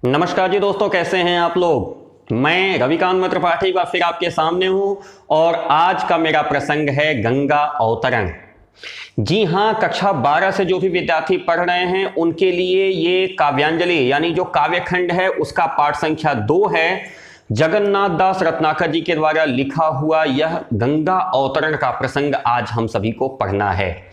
नमस्कार जी दोस्तों, कैसे हैं आप लोग। मैं रविकांत त्रिपाठी का फिर आपके सामने हूं और आज का मेरा प्रसंग है गंगा अवतरण। जी हां, कक्षा 12 से जो भी विद्यार्थी पढ़ रहे हैं उनके लिए ये काव्यांजलि यानी जो काव्यखंड है उसका पाठ संख्या 2 है। जगन्नाथ दास रत्नाकर जी के द्वारा लिखा हुआ यह गंगा अवतरण का प्रसंग आज हम सभी को पढ़ना है।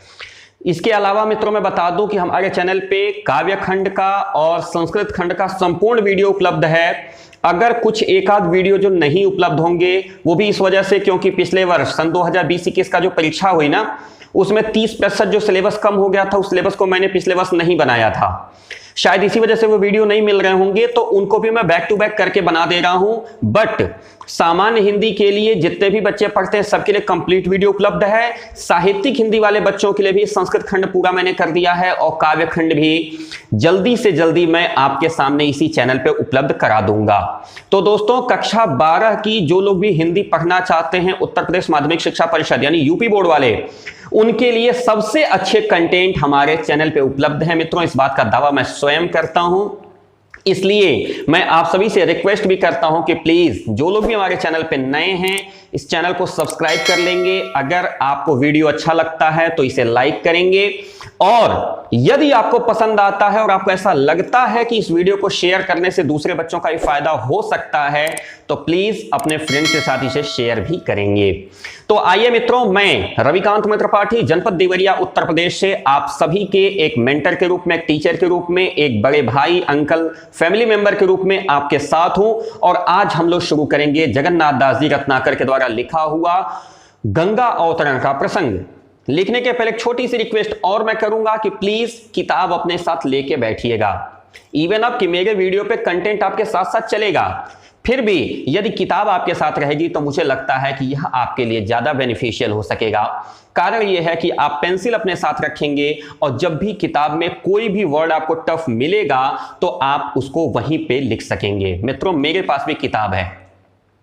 इसके अलावा मित्रों मैं बता दूं कि हमारे चैनल पे काव्य खंड का और संस्कृत खंड का संपूर्ण वीडियो उपलब्ध है। अगर कुछ एक आध वीडियो जो नहीं उपलब्ध होंगे वो भी इस वजह से क्योंकि पिछले वर्ष सन 2020-21 का जो परीक्षा हुई ना उसमें 30% जो सिलेबस कम हो गया था, उस सिलेबस को मैंने पिछले वर्ष नहीं बनाया था। शायद इसी वजह से वो वीडियो नहीं मिल रहे होंगे, तो उनको भी मैं बैक टू बैक करके बना दे रहा हूं। बट सामान्य हिंदी के लिए जितने भी बच्चे पढ़ते हैं सबके लिए कंप्लीट वीडियो उपलब्ध है। साहित्यिक हिंदी वाले बच्चों के लिए भी संस्कृत खंड पूरा मैंने कर दिया है और काव्य खंड भी जल्दी से जल्दी मैं आपके सामने इसी चैनल पे उपलब्ध करा दूंगा। तो दोस्तों, कक्षा 12 की जो लोग भी हिंदी पढ़ना चाहते हैं, उत्तर प्रदेश माध्यमिक शिक्षा परिषद यानी यूपी बोर्ड वाले, उनके लिए सबसे अच्छे कंटेंट हमारे चैनल पे उपलब्ध है। मित्रों, इस बात का दावा मैं स्वयं करता हूं, इसलिए मैं आप सभी से रिक्वेस्ट भी करता हूं कि प्लीज जो लोग भी हमारे चैनल पे नए हैं इस चैनल को सब्सक्राइब कर लेंगे। अगर आपको वीडियो अच्छा लगता है तो इसे लाइक करेंगे, और यदि आपको पसंद आता है और आपको ऐसा लगता है कि इस वीडियो को शेयर करने से दूसरे बच्चों का भी फायदा हो सकता है तो प्लीज अपने फ्रेंड्स के साथ इसे शेयर भी करेंगे। तो आइए मित्रों, मैं रविकांत त्रिपाठी जनपद देवरिया उत्तर प्रदेश से आप सभी के एक मेंटर के रूप में, एक टीचर के रूप में, एक बड़े भाई, अंकल, फैमिली मेंबर के रूप में आपके साथ हूं। और आज हम लोग शुरू करेंगे जगन्नाथ दास जी रत्नाकर के द्वारा लिखा हुआ गंगा अवतरण का प्रसंग। लिखने के पहले एक छोटी सी रिक्वेस्ट और मैं करूंगा कि प्लीज किताब अपने साथ लेके बैठिएगा। इवन अब कि मेरे वीडियो पे कंटेंट आपके साथ साथ चलेगा, फिर भी यदि किताब आपके साथ रहेगी तो मुझे लगता है कि यह आपके लिए ज्यादा बेनिफिशियल हो सकेगा। कारण यह है कि आप पेंसिल अपने साथ रखेंगे और जब भी किताब में कोई भी वर्ड आपको टफ मिलेगा तो आप उसको वहीं पे लिख सकेंगे। मित्रों, मेरे पास भी किताब है।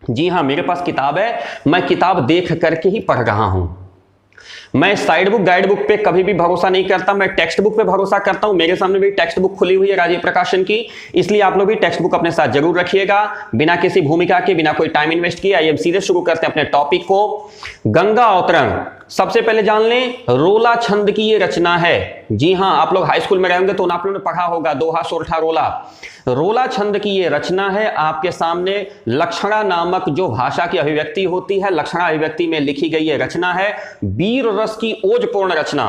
जी हां, मेरे पास किताब है। मैं किताब देख करके ही पढ़ रहा हूं। मैं साइड बुक गाइड बुक पे कभी भी भरोसा नहीं करता, मैं टेक्स्ट बुक पे भरोसा करता हूं। मेरे सामने भी टेक्स्ट बुक खुली हुई है राजीव प्रकाशन की, इसलिए आप लोग भी टेक्स्ट बुक अपने साथ जरूर रखिएगा। बिना किसी भूमिका के, बिना कोई टाइम इन्वेस्ट किए आइए हम सीधे शुरू करते हैं अपने टॉपिक को। गंगा अवतरण, सबसे पहले जान लें रोला छंद की ये रचना है। जी हां, आप लोग हाई स्कूल में रहेंगे तो आप लोगों ने पढ़ा होगा दोहा, सोरठा, रोला। रोला छंद की ये रचना है। आपके सामने लक्षणा नामक जो भाषा की अभिव्यक्ति होती है, लक्षणा अभिव्यक्ति में लिखी गई ये रचना है। वीर रस की ओजपूर्ण रचना।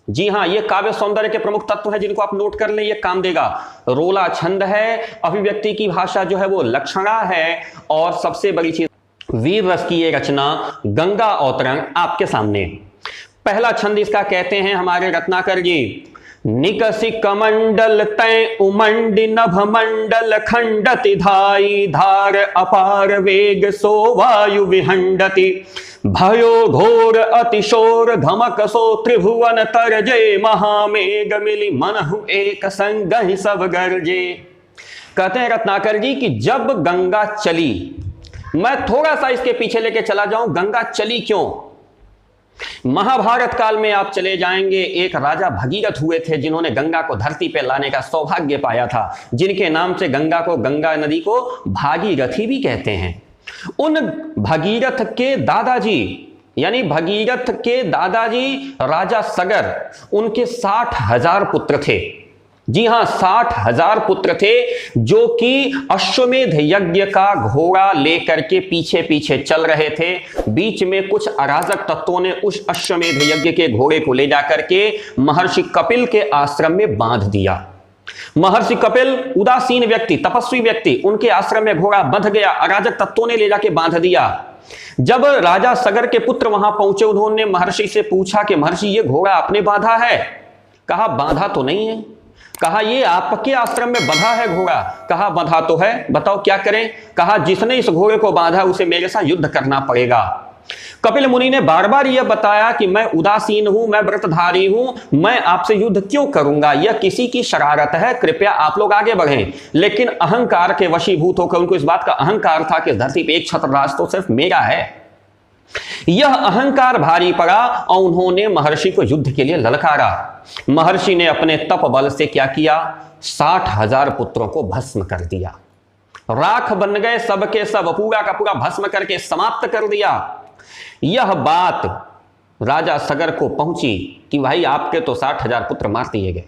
जी हां, ये काव्य सौंदर्य के प्रमुख तत्व हैं जिनको आप नोट कर लें, ये काम देगा। रोला छंद है, अभिव्यक्ति की भाषा जो है वो लक्षणा है, और सबसे बड़ी चीज वीर रस की ये रचना गंगा अवतरण आपके सामने। पहला छंद इसका कहते हैं हमारे रत्नाकर जी। निकसि कमंडल तय उमंड नभ मंडल खंडति धाई धार अपार वेग सो वायु विहंडति भयो घोर अतिशोर धमक सो त्रिभुवन तरजे महामेघ मिली मनहु एक संग सब गरजे। कहते हैं रत्नाकर जी कि जब गंगा चली, मैं थोड़ा सा इसके पीछे लेके चला जाऊं, गंगा चली क्यों। महाभारत काल में आप चले जाएंगे, एक राजा भगीरथ हुए थे जिन्होंने गंगा को धरती पे लाने का सौभाग्य पाया था, जिनके नाम से गंगा को, गंगा नदी को भागीरथी भी कहते हैं। उन भगीरथ के दादाजी यानी भगीरथ के दादाजी राजा सगर, उनके 60,000 पुत्र थे। जी हां, 60,000 पुत्र थे जो कि अश्वमेध यज्ञ का घोड़ा लेकर के पीछे पीछे चल रहे थे। बीच में कुछ अराजक तत्वों ने उस अश्वमेध यज्ञ के घोड़े को ले जाकर के महर्षि कपिल के आश्रम में बांध दिया। महर्षि कपिल उदासीन व्यक्ति, तपस्वी व्यक्ति, उनके आश्रम में घोड़ा बंध गया, अराजक तत्वों ने ले जाके बांध दिया। जब राजा सगर के पुत्र वहां पहुंचे, उन्होंने महर्षि से पूछा कि महर्षि ये घोड़ा आपने बांधा है। कहा बांधा तो नहीं है। कहा ये आपके आश्रम में बंधा है घोड़ा। कहा बंधा तो है, बताओ क्या करें। कहा जिसने इस घोड़े को बांधा उसे मेरे साथ युद्ध करना पड़ेगा। कपिल मुनि ने बार बार यह बताया कि मैं उदासीन हूं, मैं व्रतधारी हूं, मैं आपसे युद्ध क्यों करूंगा, यह किसी की शरारत है, कृपया आप लोग आगे बढ़ें। लेकिन अहंकार के वशीभूत होकर उनको इस बात का अहंकार था कि धरती पे एक छत्रराज तो सिर्फ मेरा है। यह अहंकार भारी पड़ा और उन्होंने महर्षि को युद्ध के लिए ललकारा। महर्षि ने अपने तप बल से क्या किया? 60,000 पुत्रों को भस्म कर दिया, राख बन गए सबके सब, पूरा का पूरा भस्म करके समाप्त कर दिया। यह बात राजा सगर को पहुंची कि भाई आपके तो 60,000 पुत्र मार दिए गए।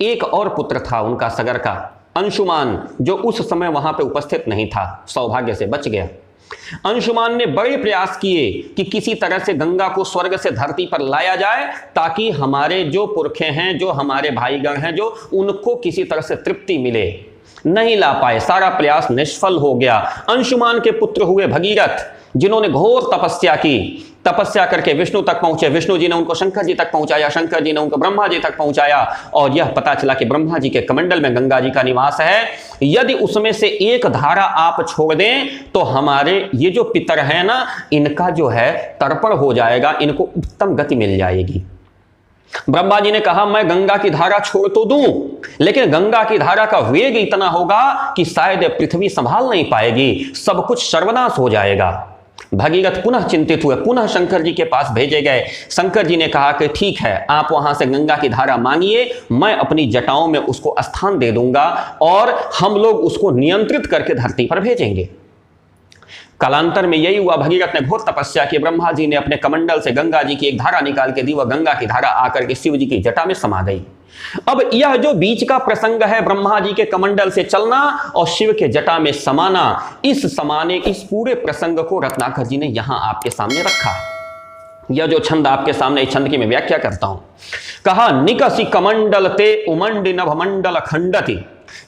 एक और पुत्र था उनका सगर का, अंशुमान, जो उस समय वहां पे उपस्थित नहीं था, सौभाग्य से बच गया। अंशुमान ने बड़े प्रयास किए कि किसी तरह से गंगा को स्वर्ग से धरती पर लाया जाए, ताकि हमारे जो पुरखे हैं, जो हमारे भाईगण हैं, जो उनको किसी तरह से तृप्ति मिले। नहीं ला पाए, सारा प्रयास निष्फल हो गया। अंशुमान के पुत्र हुए भगीरथ, जिन्होंने घोर तपस्या की। तपस्या करके विष्णु तक पहुंचे, विष्णु जी ने उनको शंकर जी तक पहुंचाया, शंकर जी ने उनको ब्रह्मा जी तक पहुंचाया, और यह पता चला कि ब्रह्मा जी के कमंडल में गंगा जी का निवास है। यदि उसमें से एक धारा आप छोड़ दें तो हमारे ये जो पितर है ना, इनका जो है तर्पण हो जाएगा, इनको उत्तम गति मिल जाएगी। ब्रह्मा जी ने कहा मैं गंगा की धारा छोड़ तो दूं, लेकिन गंगा की धारा का वेग इतना होगा कि शायद पृथ्वी संभाल नहीं पाएगी, सब कुछ सर्वनाश हो जाएगा। भगीरथ पुनः चिंतित हुए, पुनः शंकर जी के पास भेजे गए। शंकर जी ने कहा कि ठीक है, आप वहां से गंगा की धारा मांगिए, मैं अपनी जटाओं में उसको स्थान दे दूंगा और हम लोग उसको नियंत्रित करके धरती पर भेजेंगे। कालांतर में यही हुआ, भगीरथ ने घोर तपस्या की, ब्रह्मा जी ने अपने कमंडल से गंगा जी की एक धारा निकाल के दी, वह गंगा की धारा आकर के शिव जी की जटा में समा गई। अब यह जो बीच का प्रसंग है, ब्रह्मा जी के कमंडल से चलना और शिव के जटा में समाना, इस पूरे प्रसंग को रत्नाकर जी ने यहां आपके सामने रखा। यह जो छंद आपके सामने, इस छंद की मैं व्याख्या करता हूं। कहा निकसी कमंडल ते उमंडी नभमंडल खंडति,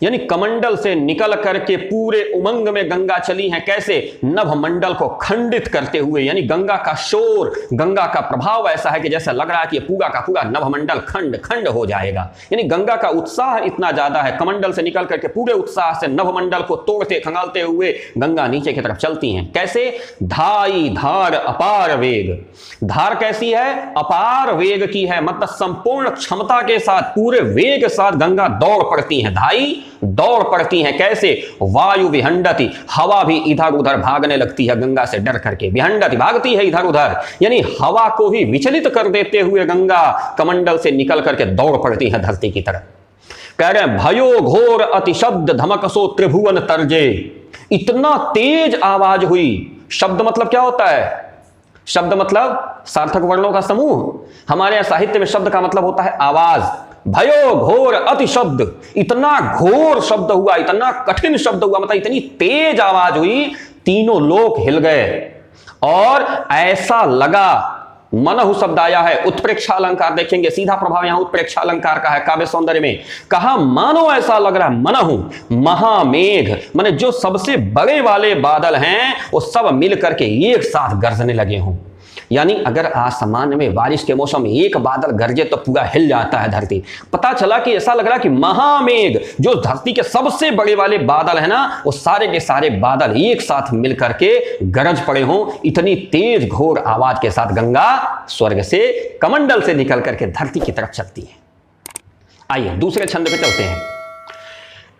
यानी कमंडल से निकल करके पूरे उमंग में गंगा चली है। कैसे? नभ मंडल को खंडित करते हुए, यानी गंगा का शोर, गंगा का प्रभाव ऐसा है कि जैसा लग रहा है कि पूरा का पूरा नभ मंडल खंड खंड हो जाएगा। यानी गंगा का उत्साह इतना ज्यादा है, कमंडल से निकल करके पूरे उत्साह से नभ मंडल को तोड़ते खंगालते हुए गंगा नीचे की तरफ चलती हैं। कैसे? धाई धार अपार वेग। धार कैसी है? अपार वेग की है, मतलब संपूर्ण क्षमता के साथ, पूरे वेग के साथ गंगा दौड़ पड़ती है। धाई दौड़ पड़ती हैं। कैसे? वायु विहंडति, हवा भी इधर उधर भागने लगती है गंगा से डर करके। विहंडति, भागती है इधर उधर, यानी हवा को भी विचलित कर देते हुए गंगा कमंडल से निकल करके दौड़ पड़ती है धरती की तरफ। कह रहे हैं भयो घोर अति शब्द धमकसो त्रिभुवन तर्जे। इतना तेज आवाज हुई। शब्द मतलब क्या होता है? शब्द मतलब सार्थक वर्णों का समूह। हमारे यहां साहित्य में शब्द का मतलब होता है आवाज। भयो घोर अति शब्द, इतना घोर शब्द हुआ, इतना कठिन शब्द हुआ, मतलब इतनी तेज आवाज हुई, तीनों लोक हिल गए। और ऐसा लगा, मनहु शब्द आया है, उत्प्रेक्षा अलंकार देखेंगे, सीधा प्रभाव यहां उत्प्रेक्षा अलंकार का है काव्य सौंदर्य में। कहा मानो ऐसा लग रहा है, मनहु महामेघ, माने जो सबसे बड़े वाले बादल हैं वो सब मिल करके एक साथ गरजने लगे हों। यानी अगर आसमान में बारिश के मौसम में एक बादल गरजे तो पूरा हिल जाता है धरती। पता चला कि ऐसा लग रहा कि महामेघ, जो धरती के सबसे बड़े वाले बादल है ना, वो सारे के सारे बादल एक साथ मिल करके गरज पड़े हों। इतनी तेज घोर आवाज के साथ गंगा स्वर्ग से, कमंडल से निकल करके धरती की तरफ चलती है। आइए दूसरे छंद पे चलते हैं।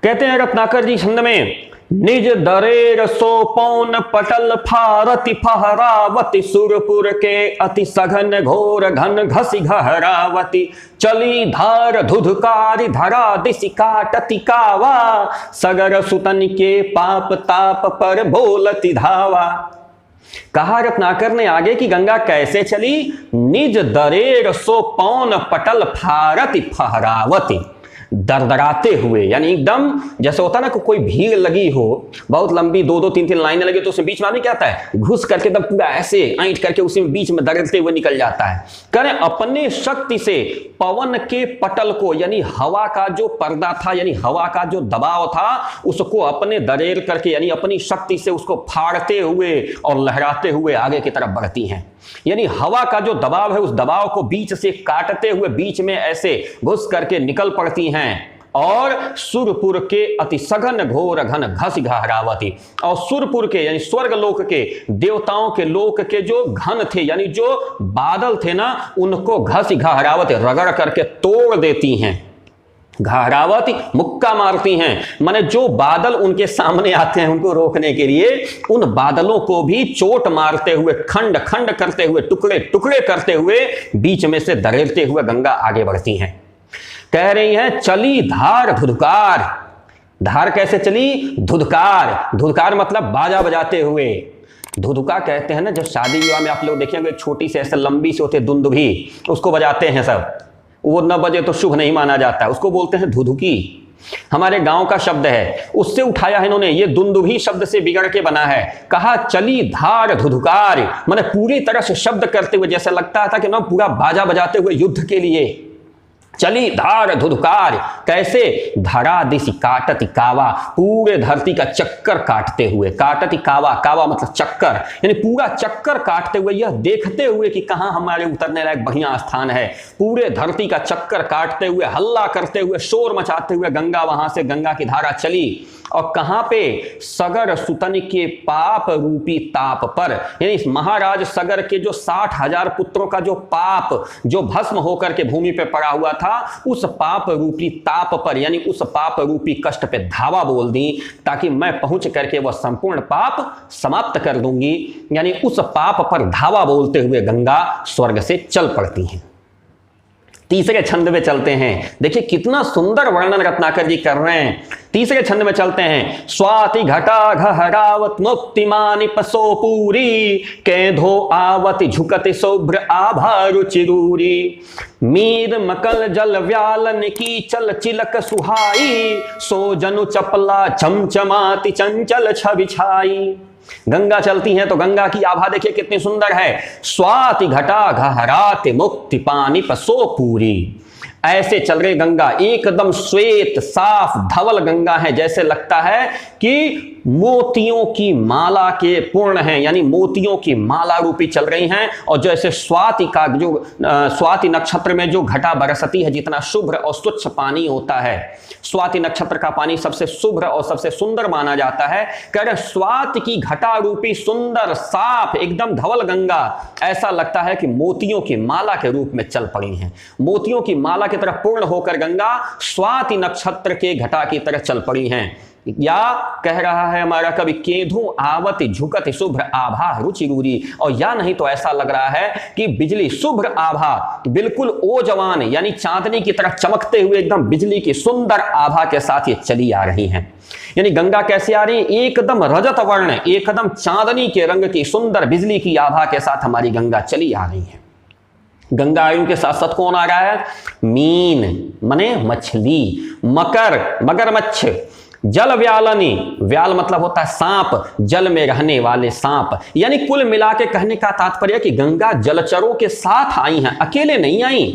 कहते हैं रत्नाकर जी छंद में, निज दरेर सोपौन पटल फारति फहरावती, सुरपुर के अति सघन घोर घन घसी घहरावती, चली धार धुधकारी धरा दिशि काटति कावा, सगर सुतन के पाप ताप पर बोलती धावा। कहा रत्नाकर ने आगे कि गंगा कैसे चली? निज दरेर सोपौन पटल फारति फहरावती, दरदराते हुए, यानी एकदम जैसे होता ना कि कोई भीड़ लगी हो, बहुत लंबी 2-2, 3-3 लाइनें लगी, तो उसमें बीच में आदमी क्या आता है, घुस करके तब पूरा ऐसे ऐंठ करके उसी में बीच में दरदते हुए निकल जाता है। करें अपने शक्ति से पवन के पटल को, यानी हवा का जो पर्दा था, यानी हवा का जो दबाव था, उसको अपने दरेर करके, यानी अपनी शक्ति से उसको फाड़ते हुए और लहराते हुए आगे की तरफ बढ़ती हैं। यानी हवा का जो दबाव है, उस दबाव को बीच से काटते हुए बीच में ऐसे घुस करके निकल पड़ती हैं। और सुरपुर के अति सघन घोर घन घसी घहरावती, और सुरपुर के यानी स्वर्ग लोक के, देवताओं के लोक के जो घन थे, यानी जो बादल थे ना, उनको घसी घहरावती, रगड़ करके तोड़ देती हैं। घहरावती मुक्का मारती हैं, माने जो बादल उनके सामने आते हैं उनको रोकने के लिए, उन बादलों को भी चोट मारते हुए, खंड खंड करते हुए, टुकड़े टुकड़े करते हुए बीच में से धकेलते हुए गंगा आगे बढ़ती हैं। कह रही हैं चली धार धुधकार। धार कैसे चली? धुधकार। धुधकार मतलब बाजा बजाते हुए। धुधुका कहते हैं ना, जब शादी विवाह में आप लोग देखेंगे एक छोटी सी ऐसे लंबी सी होती है दुंदुभी, उसको बजाते हैं सब, वो न बजे तो शुभ नहीं माना जाता, उसको बोलते हैं धुधुकी। हमारे गांव का शब्द है, उससे उठाया है इन्होंने, ये दुंदुभी शब्द से बिगड़ के बना है। कहा चली धार धुधुकार, माने पूरी तरह से शब्द करते हुए, जैसे लगता था कि ना पूरा बाजा बजाते हुए युद्ध के लिए। चली धार धुधुकार, कैसे? धरा दिशि काटति कावा, पूरे धरती का चक्कर काटते हुए। काटति कावा, कावा मतलब चक्कर, यानी पूरा चक्कर काटते हुए, यह देखते हुए कि कहां हमारे उतरने लायक बढ़िया स्थान है। पूरे धरती का चक्कर काटते हुए, हल्ला करते हुए, शोर मचाते हुए गंगा वहां से, गंगा की धारा चली। और कहां पे? सगर सुतन के पाप रूपी ताप पर, यानी इस महाराज सगर के जो 60,000 पुत्रों का जो पाप, जो भस्म होकर के भूमि पे पड़ा हुआ था, उस पाप रूपी ताप पर, यानी उस पाप रूपी कष्ट पे धावा बोल दी, ताकि मैं पहुंच करके वह संपूर्ण पाप समाप्त कर दूंगी। यानी उस पाप पर धावा बोलते हुए गंगा स्वर्ग से चल पड़ती हैं। तीसरे छंद में चलते हैं, देखिए कितना सुंदर वर्णन रत्नाकर जी कर रहे हैं। तीसरे छंद में चलते हैं। स्वाति घटा घहरावत मुक्तिमानि पसो पूरी, केंधो आवति झुकति शुभ्र आभा रुचिरूरी, मीर मकल जल व्यालन की चल चिलक सुहाई, सो जनु चपला चमचमाति चंचल छवि छाई। गंगा चलती है तो गंगा की आभा देखिए कितनी सुंदर है। स्वाति घटा घहराते मुक्ति पानी पसो पूरी, ऐसे चल रही गंगा, एकदम श्वेत साफ धवल गंगा है, जैसे लगता है कि मोतियों की माला के पूर्ण हैं, यानी मोतियों की माला रूपी चल रही हैं। और जैसे स्वाति का जो स्वाति नक्षत्र में जो घटा बरसती है, जितना शुभ्र और स्वच्छ पानी होता है, स्वाति नक्षत्र का पानी सबसे शुभ्र और सबसे सुंदर माना जाता है। कह रहे स्वाति की घटा रूपी सुंदर साफ एकदम धवल गंगा, ऐसा लगता है कि मोतियों की माला के रूप में चल पड़ी हैं। मोतियों की माला की तरह पूर्ण होकर गंगा स्वाति नक्षत्र के घटा की तरह चल पड़ी हैं। या कह रहा है हमारा कवि, केंधु आवति झुकति शुभ्र आभा रुचिरूरी, और या नहीं तो ऐसा लग रहा है कि बिजली शुभ्र आभा, बिल्कुल ओजवान यानी चांदनी की तरह चमकते हुए एकदम बिजली की सुंदर आभा के साथ ये चली आ रही हैं। यानी गंगा कैसे आ रही है? एकदम रजत वर्ण, एकदम चांदनी के रंग की सुंदर बिजली की आभा के साथ हमारी गंगा चली आ रही है। गंगा आयु के साथ साथ कौन आ रहा है? मीन माने मछली, मकर मगरमच्छ, जल व्यालनी, व्याल मतलब होता है सांप, जल में रहने वाले सांप। यानी कुल मिला के कहने का तात्पर्य कि गंगा जलचरों के साथ आई हैं, अकेले नहीं आई।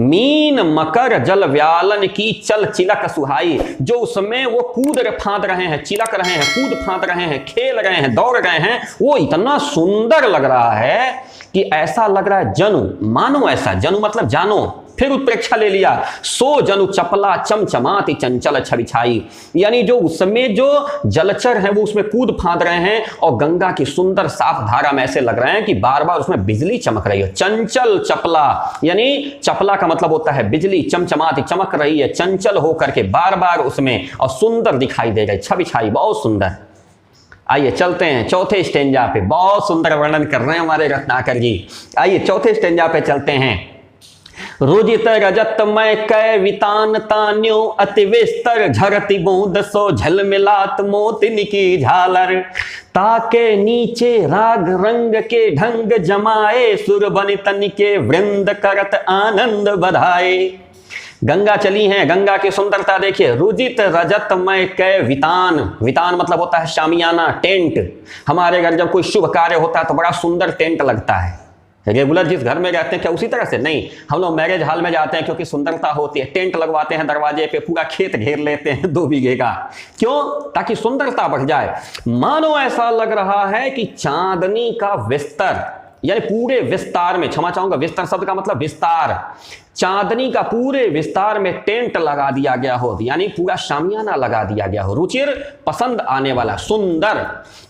मीन मकर जल व्यालन की चल चिलक सुहाई, जो उसमें वो कूद फांद रहे हैं, चिलक रहे हैं, कूद फांद रहे हैं, खेल रहे हैं, दौड़ रहे हैं, वो इतना सुंदर लग रहा है कि ऐसा लग रहा है जनु, मानो ऐसा, जनु मतलब जानो, फिर उत्प्रेक्षा ले लिया। सो जनु चपला चमचमाती चंचल छवि छाई, यानी जो उसमें जो जलचर हैं वो उसमें कूद फांद रहे हैं, और गंगा की सुंदर साफ धारा में ऐसे लग रहे हैं कि बार बार उसमें बिजली चमक रही है। चंचल चपला, यानी चपला का मतलब होता है बिजली, चमचमाती चमक रही है, चंचल होकर के बार बार उसमें, और सुंदर दिखाई दे रही, छवि छाई बहुत सुंदर। आइए चलते हैं चौथे स्टेंजा पे, बहुत सुंदर वर्णन कर रहे हैं हमारे रत्नाकर जी। आइए चौथे स्टेंजा पे चलते हैं। रुजित रजत मय कै वितान तान्यो, अति विस्तर झरती बूंद सो झलमिलात मोतिन की झालर, ताके नीचे राग रंग के ढंग जमाए, सुर बनि तन के वृंद करत आनंद बधाए। गंगा चली हैं, गंगा की सुंदरता देखिए। रुजित रजत मय कै वितान, वितान मतलब होता है शामियाना, टेंट। हमारे घर जब कोई शुभ कार्य होता है तो बड़ा सुंदर टेंट लगता है। रेगुलर जिस घर में रहते हैं क्या उसी तरह से? नहीं, हम लोग मैरिज हॉल में जाते हैं क्योंकि सुंदरता होती है, टेंट लगवाते हैं दरवाजे पे, पूरा खेत घेर लेते हैं 2 बीघे का, क्यों? ताकि सुंदरता बढ़ जाए। मानो ऐसा लग रहा है कि चांदनी का विस्तर, यानी पूरे विस्तार में, क्षमा चाहूंगा विस्तार शब्द का मतलब विस्तार, चांदनी का पूरे विस्तार में टेंट लगा दिया गया हो, यानी पूरा शामियाना लगा दिया गया हो। रुचिर पसंद आने वाला, सुंदर,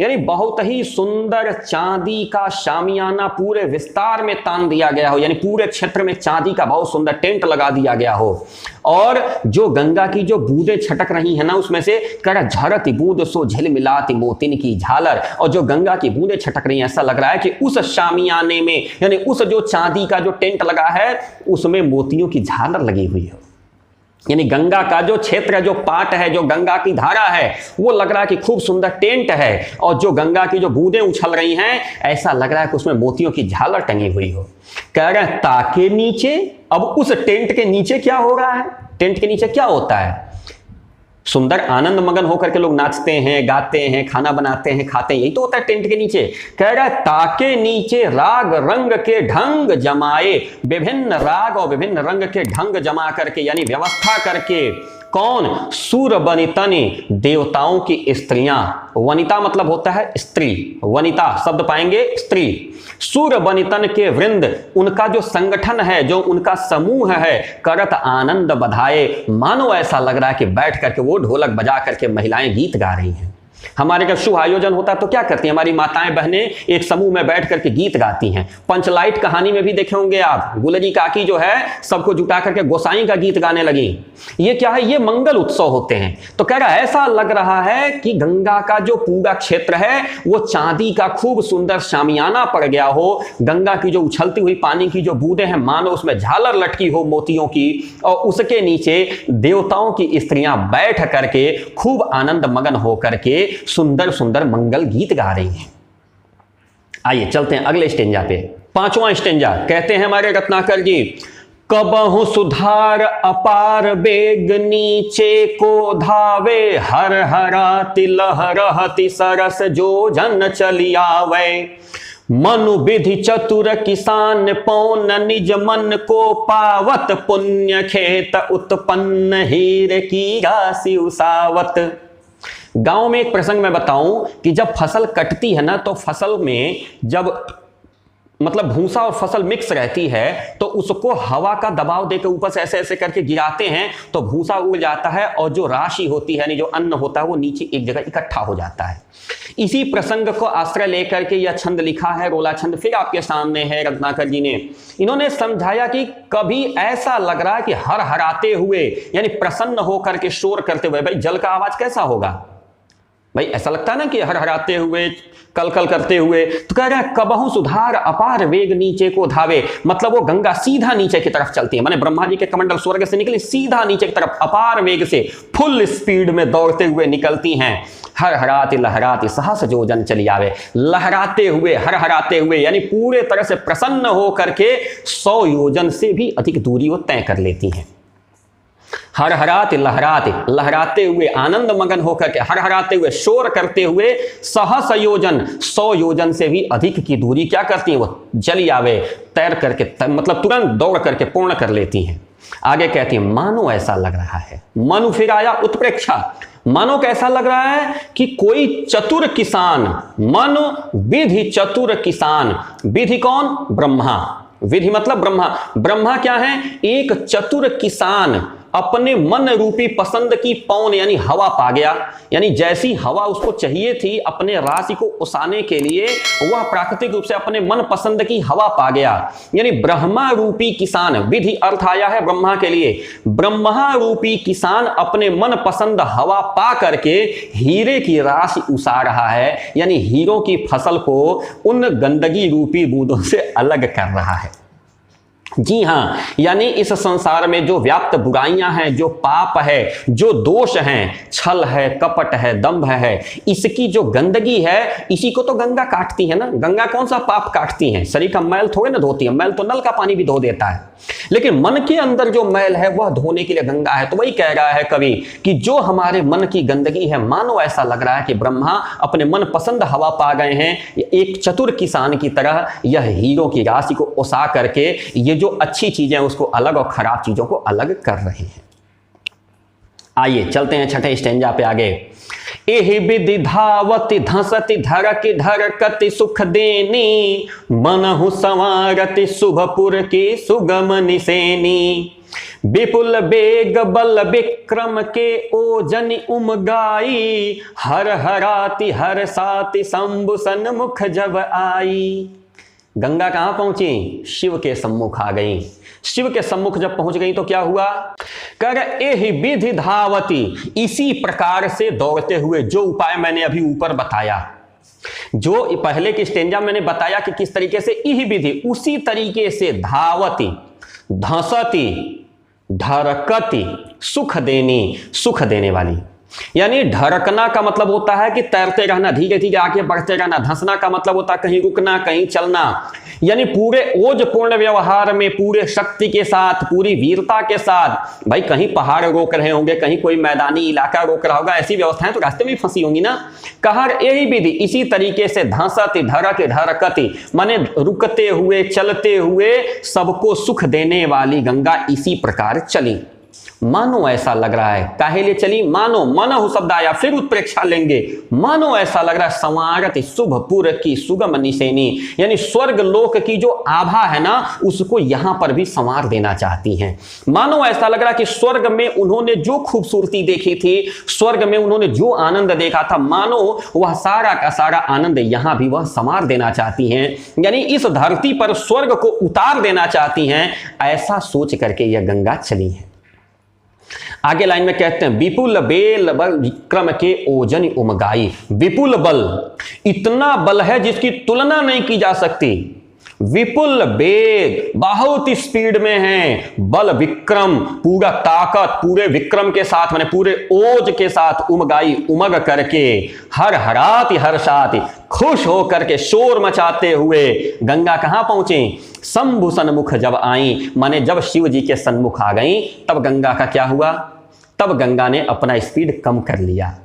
यानी बहुत ही सुंदर चांदी का शामियाना पूरे विस्तार में तान दिया गया हो, यानी पूरे क्षेत्र में चांदी का बहुत सुंदर टेंट लगा दिया गया हो। और जो गंगा की जो बूंदें छटक रही है ना, उसमें से कर झरती बूंद सो झिलमिलाती मोतिन की झालर, और जो गंगा की बूंदें छटक रही हैं, ऐसा लग रहा है कि उस शामियाने में, यानी उस जो चांदी का जो टेंट लगा है उसमें मोतियों की झालर लगी हुई है। यानी गंगा का जो क्षेत्र, जो पाट है, जो गंगा की धारा है, वो लग रहा है कि खूब सुंदर टेंट है, और जो गंगा की जो बूंदें उछल रही हैं, ऐसा लग रहा है कि उसमें मोतियों की झालर टंगी हुई हो। कह रहे हैं ताके नीचे, अब उस टेंट के नीचे क्या हो रहा है, टेंट के नीचे क्या होता है? सुंदर आनंद मगन होकर के लोग नाचते हैं, गाते हैं, खाना बनाते हैं, खाते हैं, यही तो होता है टेंट के नीचे। कह रहा है ताके नीचे राग रंग के ढंग जमाए, विभिन्न राग और विभिन्न रंग के ढंग जमा करके, यानी व्यवस्था करके। कौन? सूर बनितनी, देवताओं की स्त्रियां। वनिता मतलब होता है स्त्री, वनिता शब्द पाएंगे स्त्री। सूर बनितन के वृंद, उनका जो संगठन है, जो उनका समूह है, करत आनंद बधाए, मानो ऐसा लग रहा है कि बैठ करके वो ढोलक बजा करके महिलाएं गीत गा रही हैं। हमारे जब शुभ आयोजन होता है तो क्या करती हैं हमारी माताएं बहनें? एक समूह में बैठ करके गीत गाती हैं। पंचलाइट कहानी में भी देखे होंगे आप, गुलरी काकी जो है सबको जुटा करके गोसाई का गीत गाने लगी। ये क्या है? ये मंगल उत्सव होते हैं। तो कह रहा है ऐसा लग रहा है कि गंगा का जो पूरा क्षेत्र है वो चांदी का खूब सुंदर शामियाना पड़ गया हो। गंगा की जो उछलती हुई पानी की जो बूंदें हैं, मानो उसमें झालर लटकी हो मोतियों की, और उसके नीचे देवताओं की स्त्रियां बैठ करके खूब आनंद मगन होकर के सुंदर सुंदर मंगल गीत गा रही हैं। आइए चलते हैं अगले स्टेंजा पे। 5वां स्टेंजा कहते हैं हमारे रत्नाकर जी, कबहु सुधार अपार बेग नीचे को धावे, हर हराति लहरहति सरस जो जन चली आवे। मनु विधि चतुर किसान पौन निज मन को पावत, पुण्य खेत उत्पन्न हीर की राशि उसावत। गांव में एक प्रसंग मैं बताऊं कि जब फसल कटती है ना, तो फसल में जब मतलब भूसा और फसल मिक्स रहती है तो उसको हवा का दबाव देकर ऊपर से ऐसे ऐसे करके गिराते हैं तो भूसा उड़ जाता है, और जो राशि होती है यानी जो अन्न होता है वो नीचे एक जगह इकट्ठा हो जाता है। इसी प्रसंग को आश्रय लेकर के यह छंद लिखा है, रोला छंद फिर आपके सामने है रत्नाकर जी ने। इन्होंने समझाया कि कभी ऐसा लग रहा है कि हर हराते हुए यानी प्रसन्न होकर के शोर करते हुए, भाई जल का आवाज कैसा होगा? भाई ऐसा लगता है ना कि हर हराते हुए, कल कल करते हुए। तो कह रहा है कबहु सुधार अपार वेग नीचे को धावे, मतलब वो गंगा सीधा नीचे की तरफ चलती है, माने ब्रह्मा जी के कमंडल स्वर्ग से निकले सीधा नीचे की तरफ अपार वेग से फुल स्पीड में दौड़ते हुए निकलती हैं। हर हराती लहराती सहस जो जन चली आवे, लहराते हुए, हर हराते हुए यानी पूरे तरह से प्रसन्न हो करके 100 योजन से भी अधिक दूरी वो तय कर लेती हैं। हर हराते लहराते, लहराते हुए आनंद मगन होकर के, हर हराते हुए शोर करते हुए, सहस योजन 100 योजन से भी अधिक की दूरी क्या करती हैं? वो चली आवे, तैर करके मतलब तुरंत दौड़ करके पूर्ण कर लेती हैं। आगे कहती हैं मानो ऐसा लग रहा है, मनु फिर आया उत्प्रेक्षा, मानो कैसा लग रहा है कि कोई चतुर किसान, मनु विधि चतुर किसान, विधि कौन? ब्रह्मा, विधि मतलब ब्रह्मा। ब्रह्मा क्या है? एक चतुर किसान अपने मन रूपी पसंद की पौन यानी हवा पा गया, यानी जैसी हवा उसको चाहिए थी अपने राशि को उसाने के लिए, वह प्राकृतिक रूप से अपने मन पसंद की हवा पा गया। यानी ब्रह्मा रूपी किसान, विधि अर्थ आया है ब्रह्मा के लिए, ब्रह्मा रूपी किसान अपने मन पसंद हवा पा करके हीरे की राशि उसा रहा है, यानी हीरों की फसल को उन गंदगी रूपी बूंदों से अलग कर रहा है। जी हां, यानी इस संसार में जो व्याप्त बुराइयां हैं, जो पाप है, जो दोष हैं, छल है, कपट है, दंभ है, इसकी जो गंदगी है, इसी को तो गंगा काटती है ना। गंगा कौन सा पाप काटती है? शरीर का मैल थोड़े ना धोती है, मैल तो नल का पानी भी धो देता है, लेकिन मन के अंदर जो मैल है वह धोने के लिए गंगा है। तो वही कह रहा है कवि कि जो हमारे मन की गंदगी है, मानो ऐसा लग रहा है कि ब्रह्मा अपने मन पसंद हवा पा गए हैं, एक चतुर किसान की तरह यह हीरों की राशि को उसा करके ये जो अच्छी चीजें उसको अलग और खराब चीजों को अलग कर रहे हैं। आइए चलते हैं छठे स्टेंजा पे आगे। एहि विधि धावति धसति धरति धरकति सुख देनी, मनहु संवारति शुभपुर की सुगम निसेनी। विपुल बेग बल विक्रम के ओजनि उमगाई, हर हराति हर साति शंभु सन्मुख जब आई। गंगा कहां पहुंची? शिव के सम्मुख आ गई। शिव के सम्मुख जब पहुंच गई तो क्या हुआ? कर एहि विधि धावती, इसी प्रकार से दौड़ते हुए, जो उपाय मैंने अभी ऊपर बताया, जो पहले की स्टेंजा मैंने बताया कि किस तरीके से इहि विधि, उसी तरीके से धावती, धसती, ढरकती, सुख देनी, सुख देने वाली। यानी ढरकना का मतलब होता है कि तैरते रहना, धीरे धीरे आगे बढ़ते रहना। धंसना का मतलब होता है कहीं रुकना, कहीं चलना। यानी पूरे ओजपूर्ण व्यवहार में, पूरे शक्ति के साथ, पूरी वीरता के साथ। भाई कहीं पहाड़ रोक रहे होंगे, कहीं कोई मैदानी इलाका रोक रहा होगा, ऐसी व्यवस्थाएं तो रास्ते में फंसी होंगी ना। कहा यही विधि इसी तरीके से धंसती धरक धरकती, माने रुकते हुए, चलते हुए, सबको सुख देने वाली गंगा इसी प्रकार चली। मानो ऐसा लग रहा है, काहे लिए चली? मानो, मनहु शब्द आया, फिर उत्प्रेक्षा लेंगे। मानो ऐसा लग रहा है, संवारति शुभपुर की सुगम निसेनी, यानी स्वर्ग लोक की जो आभा है ना, उसको यहां पर भी संवार देना चाहती हैं। मानो ऐसा लग रहा है कि स्वर्ग में उन्होंने जो खूबसूरती देखी थी, स्वर्ग में उन्होंने जो आनंद देखा था, मानो वह सारा का सारा आनंद यहां भी वह संवार देना चाहती हैं। यानी इस धरती पर स्वर्ग को उतार देना चाहती हैं, ऐसा सोच करके यह गंगा चली है। आगे लाइन में कहते हैं, विपुल बेल बल विक्रम के ओजन उमगाई। विपुल बल, इतना बल है जिसकी तुलना नहीं की जा सकती। विपुल बेग, बहुत स्पीड में है। बल विक्रम, पूरा ताकत, पूरे विक्रम के साथ, माने पूरे ओज के साथ, उमगाई, उमग करके, हर हराति हर्षाति, खुश होकर के शोर मचाते हुए गंगा कहां पहुंची? शंभु सन्मुख जब आई, माने जब शिव जी के सन्मुख आ गई, तब गंगा का क्या हुआ? तब गंगा ने अपना स्पीड कम कर लिया।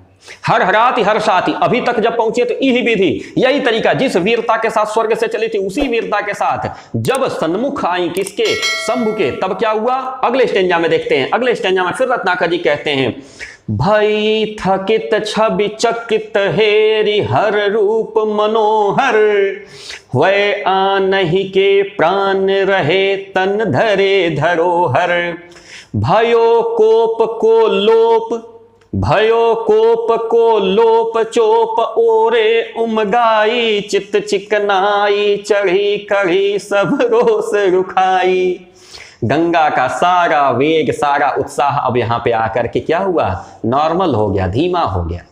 हर हराति हर्षाति, अभी तक जब पहुंचे तो यही विधि, यही तरीका, जिस वीरता के साथ स्वर्ग से चली थी, उसी वीरता के साथ जब सन्मुख आई किसके? शंभु के, तब क्या हुआ? अगले स्टेंजा में देखते हैं। अगले स्टेंजा में फिर रत्नाकर जी कहते हैं, भई थकित छवि चकित हेरि हर रूप मनोहर, वै आनहि के प्राण रहे तन धरे धरोहर। भयो कोप को लोप, भयो कोप को लोप चोप ओरे उमगाई, चित चिकनाई चढ़ी कढ़ी सब रोस रुखाई। गंगा का सारा वेग, सारा उत्साह अब यहां पे आकर के क्या हुआ? नॉर्मल हो गया, धीमा हो गया।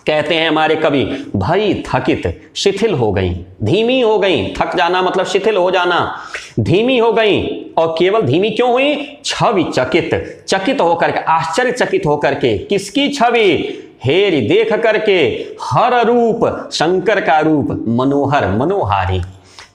कहते हैं हमारे कवि, भाई थकित, शिथिल हो गई, धीमी हो गई। थक जाना मतलब शिथिल हो जाना, धीमी हो गई। और केवल धीमी क्यों हुई? छवि चकित, चकित होकर के, आश्चर्यचकित होकर के। किसकी छवि? हेरी, देख करके। हर रूप, शंकर का रूप, मनोहर, मनोहारी।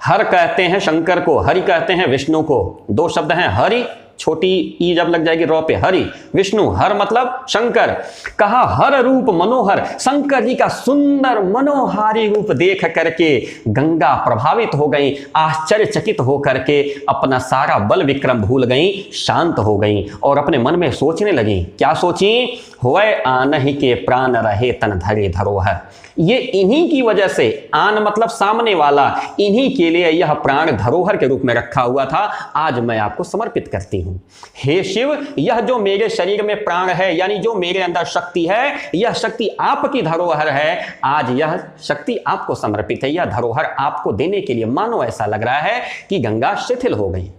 हर कहते हैं शंकर को, हरि कहते हैं विष्णु को। दो शब्द हैं, हरि, छोटी ई जब लग जाएगी रॉ पे, हरि, विष्णु, हर मतलब शंकर। कहा हर रूप मनोहर, शंकर जी का सुंदर मनोहारी रूप देख करके गंगा प्रभावित हो गई, आश्चर्यचकित होकर के अपना सारा बल विक्रम भूल गई, शांत हो गई और अपने मन में सोचने लगी। क्या सोची? होए आनहि के प्राण रहे तन धरे धरोहर। ये इन्हीं की वजह से, आन मतलब सामने वाला, इन्हीं के लिए यह प्राण धरोहर के रूप में रखा हुआ था। आज मैं आपको समर्पित करती हूं। हे शिव, यह जो मेरे शरीर में प्राण है, यानी जो मेरे अंदर शक्ति है, यह शक्ति आपकी धरोहर है। आज यह शक्ति आपको समर्पित है, यह धरोहर आपको देने के लिए। मानो ऐसा लग रहा है कि गंगा शिथिल हो गई।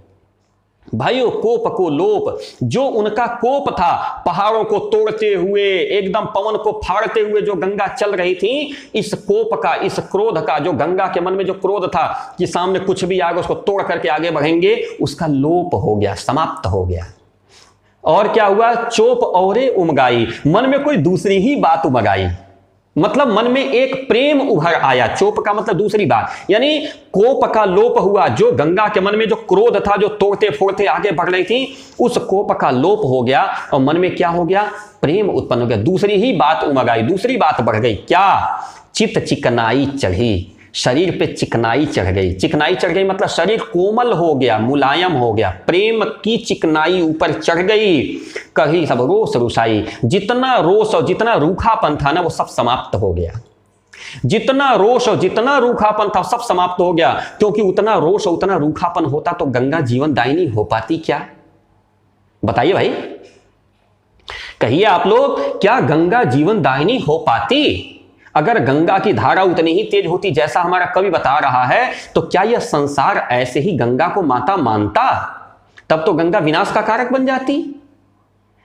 भाइयों, कोप को लोप, जो उनका कोप था, पहाड़ों को तोड़ते हुए, एकदम पवन को फाड़ते हुए जो गंगा चल रही थी, इस कोप का, इस क्रोध का, जो गंगा के मन में जो क्रोध था कि सामने कुछ भी आगे उसको तोड़ करके आगे बढ़ेंगे, उसका लोप हो गया, समाप्त हो गया। और क्या हुआ? चोप औरे उमगाई, मन में कोई दूसरी ही बात उमगाई, मतलब मन में एक प्रेम उभर आया। चोप का मतलब दूसरी बात, यानी कोप का लोप हुआ। जो गंगा के मन में जो क्रोध था, जो तोड़ते फोड़ते आगे बढ़ रही थी, उस कोप का लोप हो गया और मन में क्या हो गया? प्रेम उत्पन्न हो गया। दूसरी ही बात उमग आई, दूसरी बात बढ़ गई। क्या? चित चिकनाई चढ़ी, शरीर पे चिकनाई चढ़ गई। चिकनाई चढ़ गई मतलब शरीर कोमल हो गया, मुलायम हो गया, प्रेम की चिकनाई ऊपर चढ़ गई। कहीं सब रोष रुसाई, जितना रोष और जितना रूखापन था ना वो सब समाप्त हो गया। जितना रोष और जितना रूखापन था सब समाप्त हो गया, क्योंकि उतना रोष और उतना रूखापन होता तो गंगा जीवन दायिनी हो पाती क्या? बताइए भाई, कहिए आप लोग, क्या गंगा जीवन दायिनी हो पाती? अगर गंगा की धारा उतनी ही तेज होती जैसा हमारा कवि बता रहा है, तो क्या यह संसार ऐसे ही गंगा को माता मानता? तब तो गंगा विनाश का कारक बन जाती।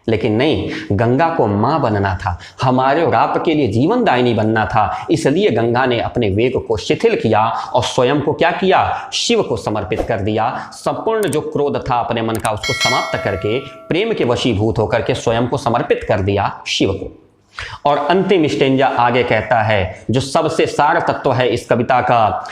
लेकिन नहीं, गंगा को मां बनना था, हमारे और आपके लिए जीवन दायिनी बनना था। इसलिए गंगा ने अपने वेग को शिथिल किया और स्वयं को क्या किया? शिव को समर्पित कर दिया। संपूर्ण जो क्रोध था अपने मन का उसको समाप्त करके प्रेम के वशीभूत होकर के स्वयं को समर्पित कर दिया शिव को। और अंतिम स्टेंजा आगे कहता है, जो सबसे सार तत्व है इस कविता का,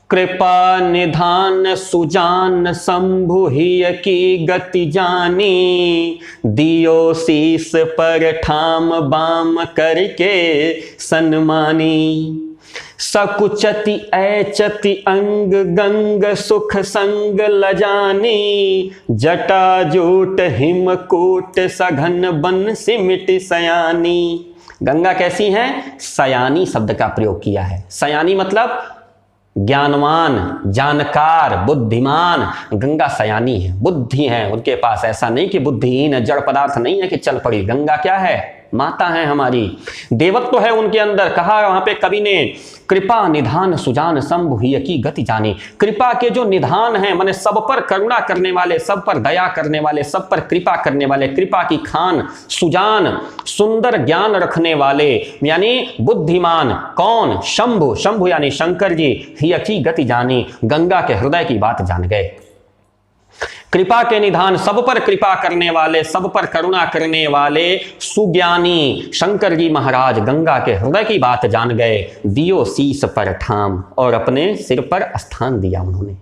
कृपा निधान सुजान शंभु हिय की गति जानी, दियो शीस पर ठाम बाम करके सन्मानी, सकुचति ऐचति अंग गंग सुख संग लजानी, जटा जूट हिमकूट सघन बन सिमिट सयानी। गंगा कैसी है? सयानी शब्द का प्रयोग किया है। सयानी मतलब ज्ञानवान, जानकार, बुद्धिमान। गंगा सयानी है, बुद्धि है उनके पास। ऐसा नहीं कि बुद्धिहीन है, जड़ पदार्थ नहीं है कि चल पड़ी। गंगा क्या है? माता है हमारी, देवत्व है उनके अंदर। कहा वहां पे कवि ने, कृपा निधान सुजान शंभु हिय की गति जानी। कृपा के जो निधान हैं, माने सब पर करुणा करने वाले, सब पर दया करने वाले, सब पर कृपा करने वाले, कृपा की खान, सुजान सुंदर ज्ञान रखने वाले, यानी बुद्धिमान। कौन? शंभु। शंभु यानी शंकर जी। हिय की गति जानी, गंगा के हृदय की बात जान गए। कृपा के निधान, सब पर कृपा करने वाले, सब पर करुणा करने वाले सुज्ञानी शंकर जी महाराज गंगा के हृदय की बात जान गए। दियो शीस पर ठाम, और अपने सिर पर स्थान दिया उन्होंने।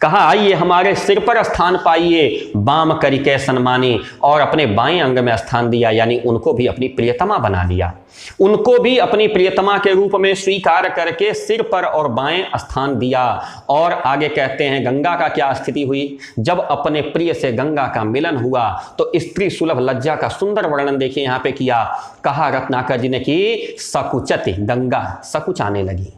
कहा, आइए हमारे सिर पर स्थान पाइए, बाम करिके सन्मानी, और अपने बाएं अंग में स्थान दिया, यानी उनको भी अपनी प्रियतमा बना लिया। उनको भी अपनी प्रियतमा के रूप में स्वीकार करके सिर पर और बाएं स्थान दिया। और आगे कहते हैं, गंगा का क्या स्थिति हुई? जब अपने प्रिय से गंगा का मिलन हुआ तो स्त्री सुलभ लज्जा का सुंदर वर्णन देखिए यहां पे किया। कहा रत्नाकर जी ने कि सकुचति, गंगा सकुचाने लगी।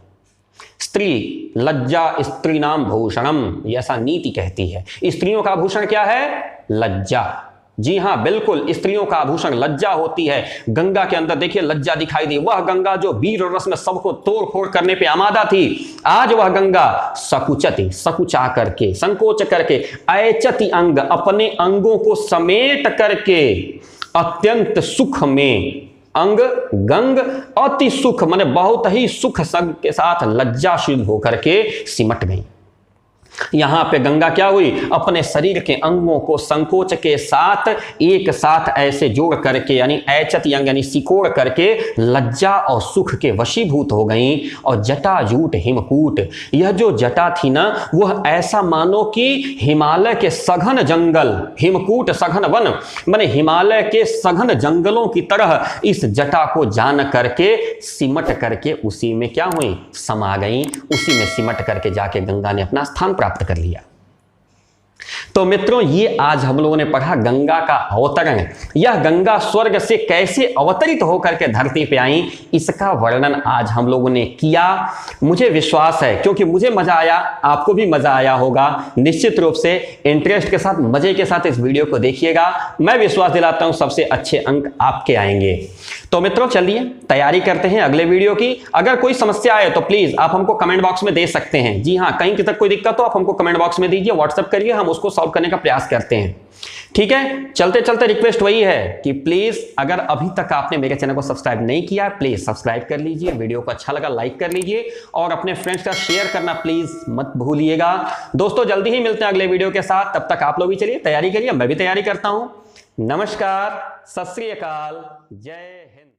स्त्री लज्जा स्त्री नाम भूषणम, ऐसा नीति कहती है। स्त्रियों का भूषण क्या है? लज्जा। जी हां, बिल्कुल, स्त्रियों का आभूषण लज्जा होती है। गंगा के अंदर देखिए लज्जा दिखाई दी। वह गंगा जो वीर रस में सबको तोड़ फोड़ करने पे आमादा थी, आज वह गंगा सकुचति, सकुचा करके, संकोच करके, ऐचति अंग, अपने अंगों को समेट करके, अत्यंत सुख में, अंग गंग अति सुख, माने बहुत ही सुख संग के साथ लज्जाशील होकर के सिमट गई। यहां पे गंगा क्या हुई? अपने शरीर के अंगों को संकोच के साथ एक साथ ऐसे जोड़ करके, यानी ऐचत अंग यानी सिकोड़ करके लज्जा और सुख के वशीभूत हो गई। और जटा जूट हिमकूट, यह जो जटा थी ना, वह ऐसा मानो कि हिमालय के सघन जंगल, हिमकूट सघन वन, माने हिमालय के सघन जंगलों की तरह इस जटा को जान करके सिमट करके उसी में क्या हुई? समा गई। उसी में सिमट करके जाके गंगा ने अपना स्थान प्राप्त कर लिया। तो मित्रों, ये आज हम लोगों ने पढ़ा गंगा का अवतरण। यह गंगा स्वर्ग से कैसे अवतरित होकर के धरती पे आई, इसका वर्णन आज हम लोगों ने किया। मुझे विश्वास है, क्योंकि मुझे मजा आया, आपको भी मजा आया होगा। निश्चित रूप से इंटरेस्ट के साथ, मजे के साथ इस वीडियो को देखिएगा। मैं विश्वास दिलाता हूं सबसे अच्छे अंक आपके आएंगे। तो मित्रों, चलिए तैयारी करते हैं अगले वीडियो की। अगर कोई समस्या आए तो प्लीज आप हमको कमेंट बॉक्स में दे सकते हैं। जी हाँ, कहीं तक कोई दिक्कत हो आप हमको कमेंट बॉक्स में दीजिए, व्हाट्सएप करिए, हम उसको सॉल्व करने का प्रयास करते हैं। ठीक है, चलते चलते रिक्वेस्ट वही है कि प्लीज अगर अभी तक आपने मेरे चैनल को सब्सक्राइब नहीं किया, प्लीज सब्सक्राइब कर लीजिए। वीडियो को अच्छा लगा लाइक कर लीजिए और अपने फ्रेंड्स का शेयर करना प्लीज मत भूलिएगा। दोस्तों, जल्दी ही मिलते हैं अगले वीडियो के साथ। तब तक आप लोग भी चलिए तैयारी करिए, मैं भी तैयारी करता हूं। नमस्कार, सत श्री अकाल, जय हिंद।